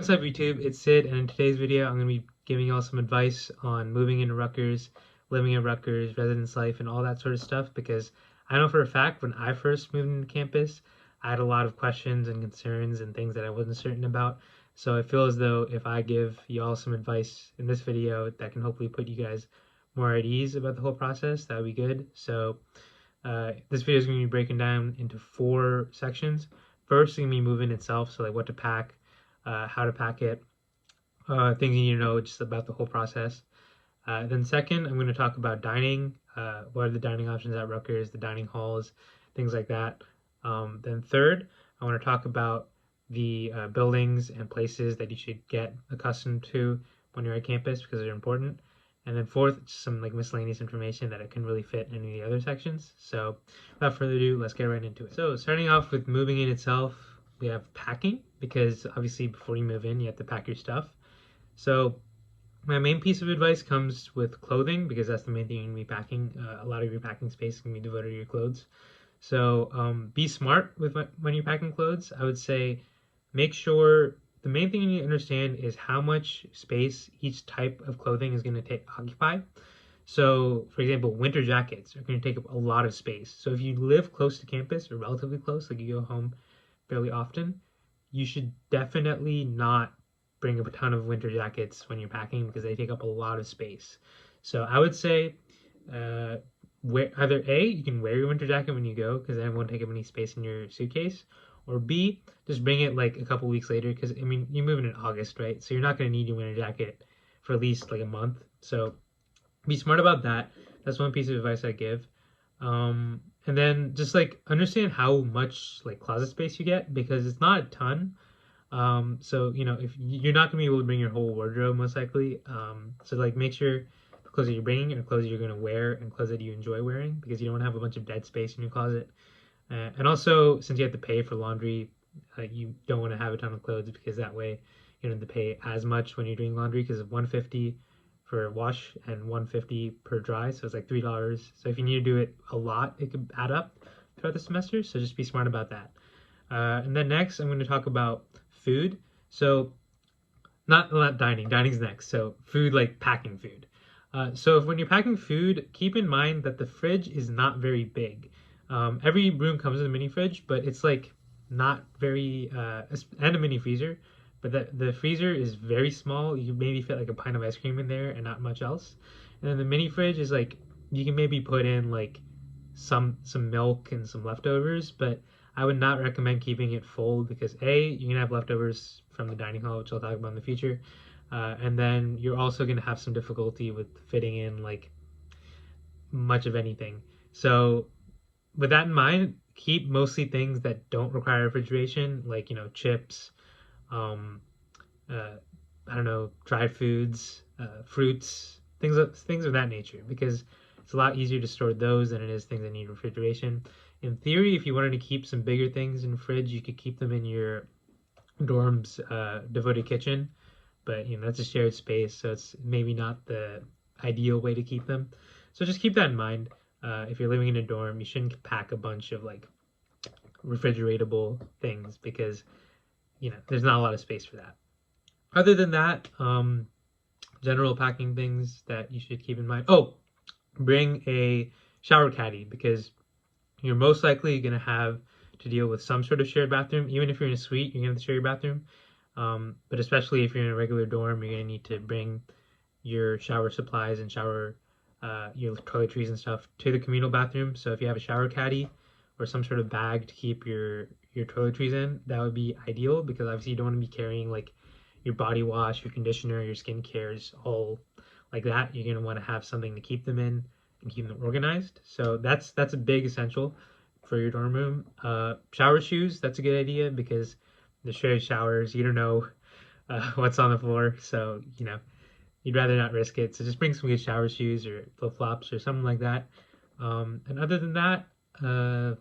What's up YouTube, it's Sid, and in today's video I'm going to be giving y'all some advice on moving into Rutgers, living in Rutgers, residence life, and all that sort of stuff, because I know for a fact when I first moved into campus, I had a lot of questions and concerns and things that I wasn't certain about. So I feel as though if I give y'all some advice in this video that can hopefully put you guys more at ease about the whole process, that would be good. So this video is going to be breaking down into 4 sections. First, it's going to be moving itself, so like what to pack, how to pack it, things you need to know just about the whole process. Then second, I'm going to talk about dining, what are the dining options at Rutgers, the dining halls, things like that. Then third, I want to talk about the buildings and places that you should get accustomed to when you're at campus because they're important. And then fourth, just some like miscellaneous information that I couldn't really fit in any of the other sections. So without further ado, let's get right into it. So starting off with moving in itself, we have packing, because obviously before you move in, you have to pack your stuff. So my main piece of advice comes with clothing, because that's the main thing you're going to be packing. A lot of your packing space is going to be devoted to your clothes. So be smart with when you're packing clothes. I would say make sure the main thing you need to understand is how much space each type of clothing is going to occupy. So, for example, winter jackets are going to take up a lot of space. So if you live close to campus or relatively close, like you go home fairly often, you should definitely not bring up a ton of winter jackets when you're packing because they take up a lot of space. So I would say uh, either A, you can wear your winter jacket when you go because then it won't take up any space in your suitcase, or B, just bring it like a couple weeks later because I mean you're moving in August, right? So you're not going to need your winter jacket for at least like a month. So be smart about that. That's one piece of advice I give. And then just like understand how much like closet space you get because it's not a ton. So you know if you're not gonna be able to bring your whole wardrobe most likely. So like make sure the clothes that you're bringing are clothes you're gonna wear and clothes that you enjoy wearing because you don't want to have a bunch of dead space in your closet. And also since you have to pay for laundry, you don't want to have a ton of clothes because that way you don't have to pay as much when you're doing laundry because of 150 for wash and 150 per dry, so it's like $3. So if you need to do it a lot, it could add up throughout the semester. So just be smart about that. And then next, I'm going to talk about food. So not dining. Dining's next. So food, like packing food. So if when you're packing food, keep in mind that the fridge is not very big. Every room comes with a mini fridge, but it's like not very and a mini freezer. But the freezer is very small. You can maybe fit like a pint of ice cream in there and not much else. And then the mini fridge is like you can maybe put in like some milk and some leftovers, but I would not recommend keeping it full because A, you're gonna have leftovers from the dining hall, which I'll talk about in the future, and then you're also gonna have some difficulty with fitting in like much of anything. So with that in mind, keep mostly things that don't require refrigeration, like chips, um, uh, I don't know, dried foods, fruits, things of that nature, because it's a lot easier to store those than it is things that need refrigeration. In theory, if you wanted to keep some bigger things in the fridge, you could keep them in your dorm's devoted kitchen, but that's a shared space, so it's maybe not the ideal way to keep them. So just keep that in mind. If you're living in a dorm, you shouldn't pack a bunch of like refrigeratable things because there's not a lot of space for that. Other than that, general packing things that you should keep in mind. Oh, bring a shower caddy because you're most likely going to have to deal with some sort of shared bathroom. Even if you're in a suite, you're going to have to share your bathroom. But especially if you're in a regular dorm, you're going to need to bring your shower supplies and your toiletries and stuff to the communal bathroom. So if you have a shower caddy or some sort of bag to keep your toiletries in, that would be ideal because obviously you don't want to be carrying like your body wash, your conditioner, your skincare, all like that. You're gonna want to have something to keep them in and keep them organized. So that's a big essential for your dorm room. Shower shoes, that's a good idea because the shared showers, you don't know what's on the floor, so you'd rather not risk it. So just bring some good shower shoes or flip flops or something like that. And other than that, uh,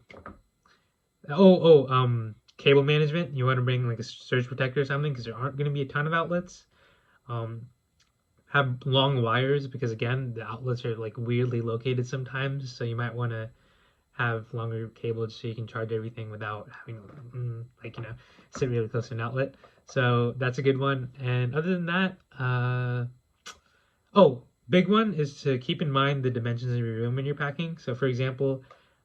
cable management. You want to bring like a surge protector or something because there aren't going to be a ton of outlets. Um, have long wires because again, the outlets are like weirdly located sometimes, so you might want to have longer cables so you can charge everything without having to sit really close to an outlet. So that's a good one. And other than that, oh, big one is to keep in mind the dimensions of your room when you're packing. So for example,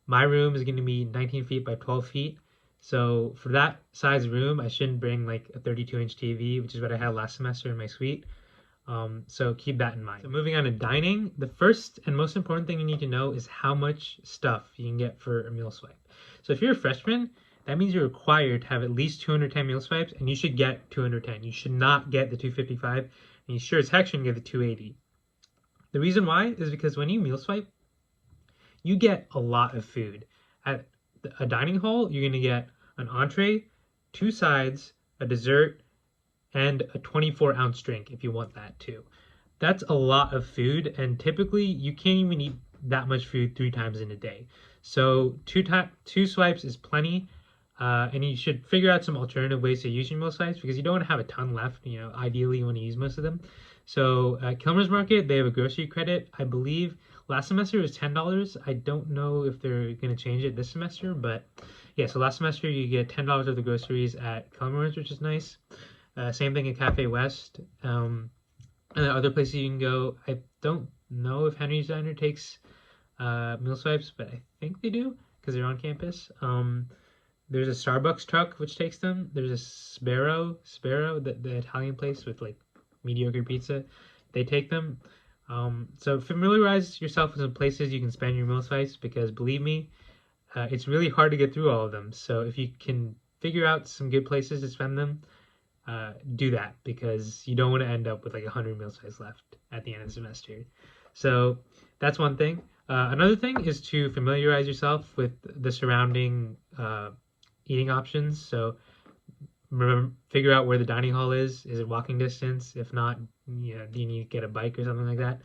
my room is going to be 19 feet by 12 feet. So for that size room, I shouldn't bring like a 32-inch TV, which is what I had last semester in my suite. So keep that in mind. So moving on to dining, the first and most important thing you need to know is how much stuff you can get for a meal swipe. So if you're a freshman, that means you're required to have at least 210 meal swipes, and you should get 210. You should not get the 255, and you sure as heck shouldn't get the 280. The reason why is because when you meal swipe, you get a lot of food. At a dining hall, you're going to get an entree, two sides, a dessert, and a 24-ounce drink if you want that too. That's a lot of food, and typically you can't even eat that much food 3 times in a day. So two swipes is plenty, and you should figure out some alternative ways to use your meal swipes because you don't want to have a ton left. Ideally you want to use most of them. So at Kilmer's Market, they have a grocery credit. I believe last semester it was $10. I don't know if they're going to change it this semester, but yeah, so last semester you get $10 of the groceries at Kilmer's, which is nice. Same thing at Cafe West. And other places you can go. I don't know if Henry's Diner takes meal swipes, but I think they do because they're on campus. There's a Starbucks truck which takes them. There's a Sparrow, the Italian place with like mediocre pizza. They take them. So familiarize yourself with some places you can spend your meal swipes because believe me, it's really hard to get through all of them. So if you can figure out some good places to spend them, do that because you don't want to end up with like 100 meal swipes left at the end of the semester. So that's one thing. Another thing is to familiarize yourself with the surrounding eating options. So remember, figure out where the dining hall is. Is it walking distance? If not, do you need to get a bike or something like that?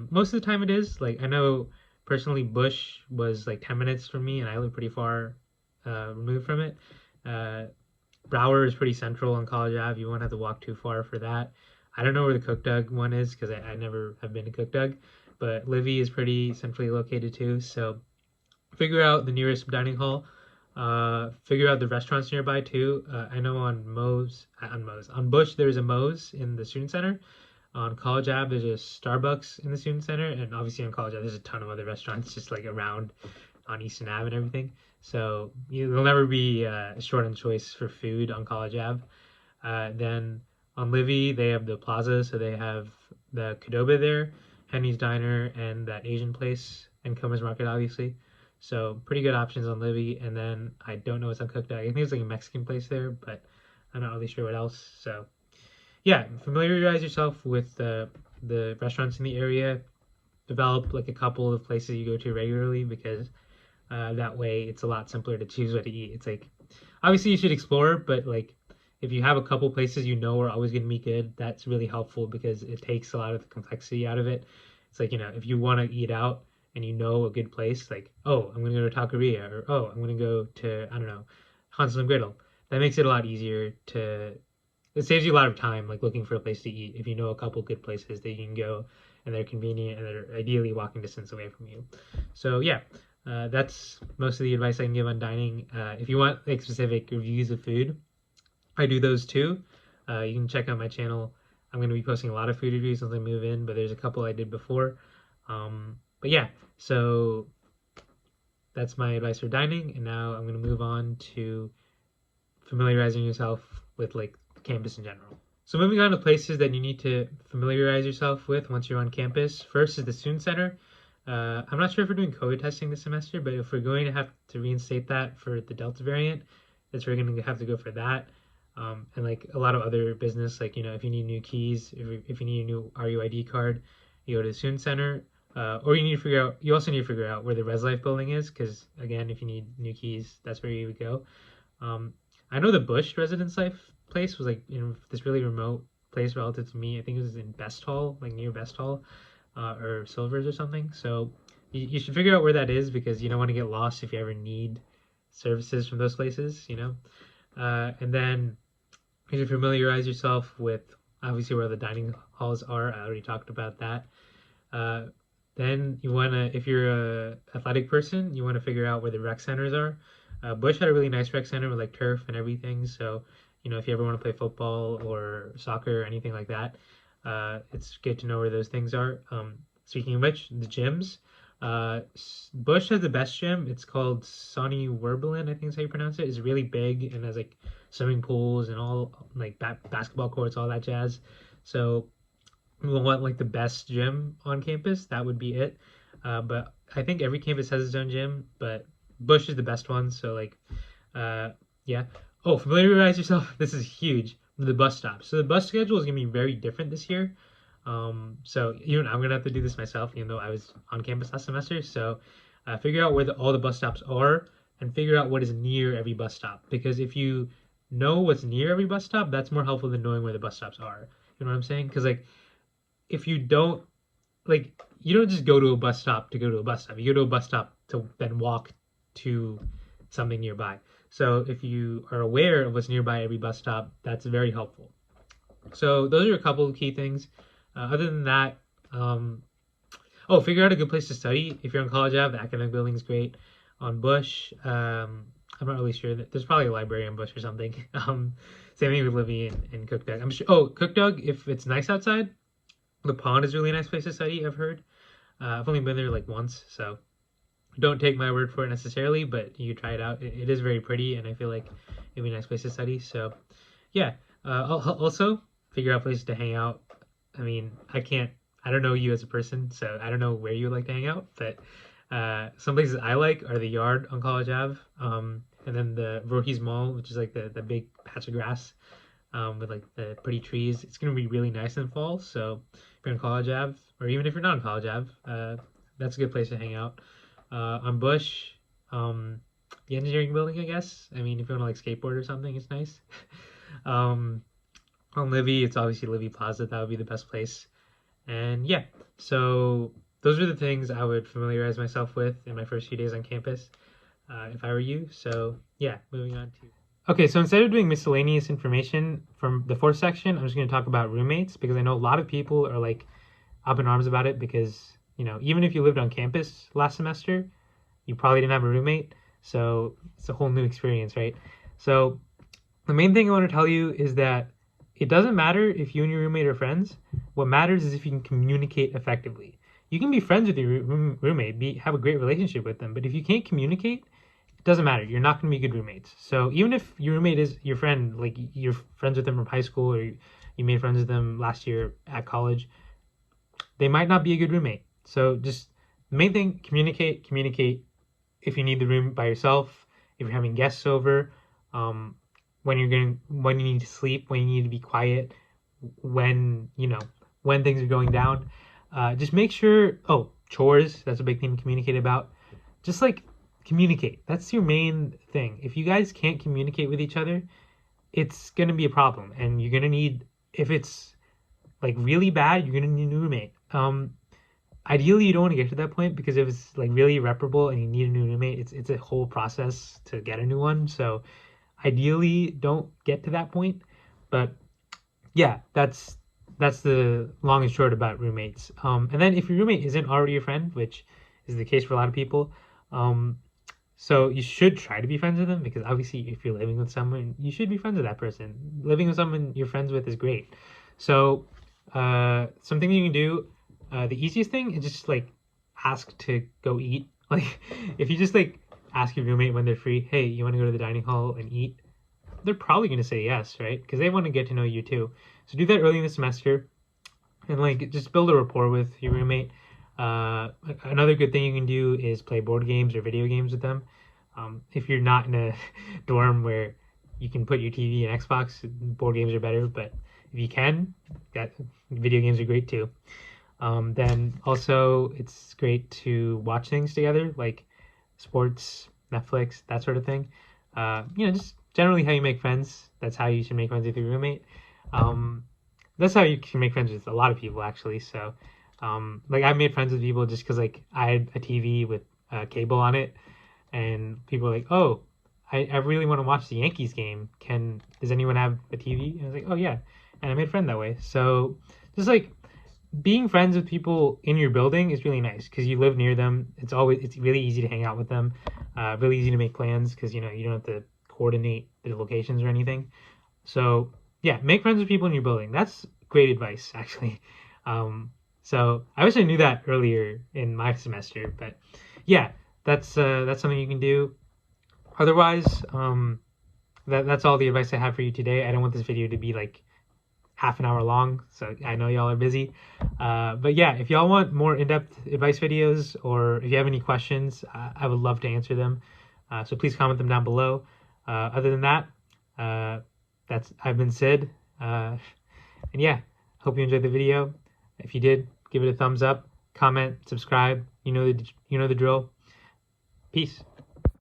Most of the time it is. Like I know personally, Bush was like 10 minutes from me, and I live pretty far removed from it. Brower is pretty central on College Ave. You won't have to walk too far for that. I don't know where the Cook Dug one is because I never have been to Cook Dug, but Livy is pretty centrally located too. So figure out the nearest dining hall. Figure out the restaurants nearby too. I know on Bush there's a Moe's in the student center. On College Ave there's a Starbucks in the student center, and obviously on College Ave there's a ton of other restaurants just like around on Easton Ave and everything. So there'll never be short on choice for food on College Ave. Then on Livy, they have the plaza, so they have the Qdoba there, Henny's Diner, and that Asian place, and Comer's Market, obviously. So pretty good options on Livy. And then I don't know what's on Cook Dog. I think there's like a Mexican place there, but I'm not really sure what else. So yeah, familiarize yourself with the restaurants in the area. Develop like a couple of places you go to regularly because that way it's a lot simpler to choose what to eat. It's like obviously you should explore, but like if you have a couple places you know are always going to be good, that's really helpful because it takes a lot of the complexity out of it. It's like, if you want to eat out and you know a good place, like, oh, I'm going to go to Taqueria, or oh, I'm going to go to, I don't know, Hansel and Gretel. That makes it a lot easier it saves you a lot of time, like looking for a place to eat if you know a couple good places that you can go and they're convenient and they're ideally walking distance away from you. So yeah, that's most of the advice I can give on dining. If you want like specific reviews of food, I do those too. You can check out my channel. I'm going to be posting a lot of food reviews once I move in, but there's a couple I did before. But yeah, so that's my advice for dining. And now I'm going to move on to familiarizing yourself with like campus in general. So moving on to places that you need to familiarize yourself with once you're on campus. First is the Student Center. I'm not sure if we're doing COVID testing this semester, but if we're going to have to reinstate that for the Delta variant, that's where we're going to have to go for that. And like a lot of other business, like, if you need new keys, if you need a new RUID card, you go to the Student Center. Or you also need to figure out where the Res Life building is, because again, if you need new keys, that's where you would go. I know the Bush Residence Life place was like this really remote place relative to me. I think it was in Best Hall, like near Best Hall, or Silvers or something. So you should figure out where that is because you don't want to get lost if you ever need services from those places, and then you should familiarize yourself with obviously where the dining halls are. I already talked about that. Then you want to, if you're a athletic person, you want to figure out where the rec centers are. Bush had a really nice rec center with like turf and everything. So, if you ever want to play football or soccer or anything like that, it's good to know where those things are. Speaking of which, the gyms. Bush has the best gym. It's called Sonny Werblin, I think is how you pronounce it. It's really big and has like swimming pools and all like basketball courts, all that jazz. So we want like the best gym on campus, that would be it. But I think every campus has its own gym, but Bush is the best one. So like, yeah. Oh, familiarize yourself. This is huge. The bus stop. So the bus schedule is gonna be very different this year. So even I'm gonna have to do this myself, even though I was on campus last semester. So figure out where all the bus stops are and figure out what is near every bus stop. Because if you know what's near every bus stop, that's more helpful than knowing where the bus stops are. You know what I'm saying? Because like if you don't you don't just go to a bus stop to go to a bus stop. You go to a bus stop to then walk to something nearby. So if you are aware of what's nearby every bus stop, that's very helpful. So those are a couple of key things. Other than that, figure out a good place to study. If you're on College Ave, the academic building is great. On Bush, I'm not really sure. There's probably a library on Bush or something. Same thing with Livy and Cook Dug. I'm sure. Oh, Cook Dug, if it's nice outside, the pond is a really nice place to study, I've heard. I've only been there like once, so don't take my word for it necessarily, but you try it out. It is very pretty, and I feel like it'd be a nice place to study. So, yeah. Also, figure out places to hang out. I mean, I don't know you as a person, so I don't know where you like to hang out, but some places I like are the Yard on College Ave, and then the Voorhees Mall, which is like the big patch of grass with like the pretty trees. It's gonna be really nice in fall. So if you're in College Ave, or even if you're not in College Ave, that's a good place to hang out. On Bush, the engineering building, I guess. I mean, if you want to like skateboard or something, it's nice. um, on Livy, it's obviously Livy Plaza. That would be the best place. And yeah, so those are the things I would familiarize myself with in my first few days on campus, if I were you. So yeah, moving on to. Okay, so instead of doing miscellaneous information from the fourth section, I'm just going to talk about roommates because I know a lot of people are like up in arms about it because, even if you lived on campus last semester, you probably didn't have a roommate. So it's a whole new experience, right? So the main thing I want to tell you is that it doesn't matter if you and your roommate are friends. What matters is if you can communicate effectively. You can be friends with your roommate, have a great relationship with them, but if you can't communicate, it doesn't matter. You're not going to be good roommates. So even if your roommate is your friend, like you're friends with them from high school or you made friends with them last year at college, they might not be a good roommate. So just the main thing, communicate. If you need the room by yourself, if you're having guests over, when you need to sleep, when you need to be quiet, when things are going down, just make sure. Oh, chores, that's a big thing to communicate about. Just like communicate. That's your main thing. If you guys can't communicate with each other, it's gonna be a problem, and you're gonna need, if it's like really bad, you're gonna need a new roommate. Ideally, you don't want to get to that point because if it's like really irreparable and you need a new roommate, it's a whole process to get a new one. So ideally, don't get to that point. But yeah, that's the long and short about roommates. And then if your roommate isn't already a friend, which is the case for a lot of people, so you should try to be friends with them because obviously if you're living with someone, you should be friends with that person. Living with someone you're friends with is great. So something you can do, the easiest thing is just like ask to go eat. Like if you just like ask your roommate when they're free, hey, you want to go to the dining hall and eat? They're probably going to say yes, right? Because they want to get to know you too. So do that early in the semester and like just build a rapport with your roommate. Another good thing you can do is play board games or video games with them. If you're not in a dorm where you can put your TV and Xbox, board games are better. But if you can, that video games are great too. Then also it's great to watch things together, like sports, Netflix, that sort of thing. Just generally how you make friends. That's how you should make friends with your roommate. That's how you can make friends with a lot of people actually. So, like I made friends with people just because like I had a TV with cable on it, and people were like, "Oh, I really want to watch the Yankees game. Does anyone have a TV?" And I was like, "Oh yeah," and I made a friend that way. So just like being friends with people in your building is really nice because you live near them. It's really easy to hang out with them, really easy to make plans because you don't have to coordinate the locations or anything. So yeah, make friends with people in your building. That's great advice, actually. Um, so I wish I knew that earlier in my semester, but yeah, that's something you can do. Otherwise, that's all the advice I have for you today. I don't want this video to be like half an hour long, so I know y'all are busy. But yeah, if y'all want more in-depth advice videos or if you have any questions, I would love to answer them. So please comment them down below. Other than that, uh, I've been Sid. And yeah, hope you enjoyed the video. If you did, give it a thumbs up, comment, subscribe. You know the drill. Peace.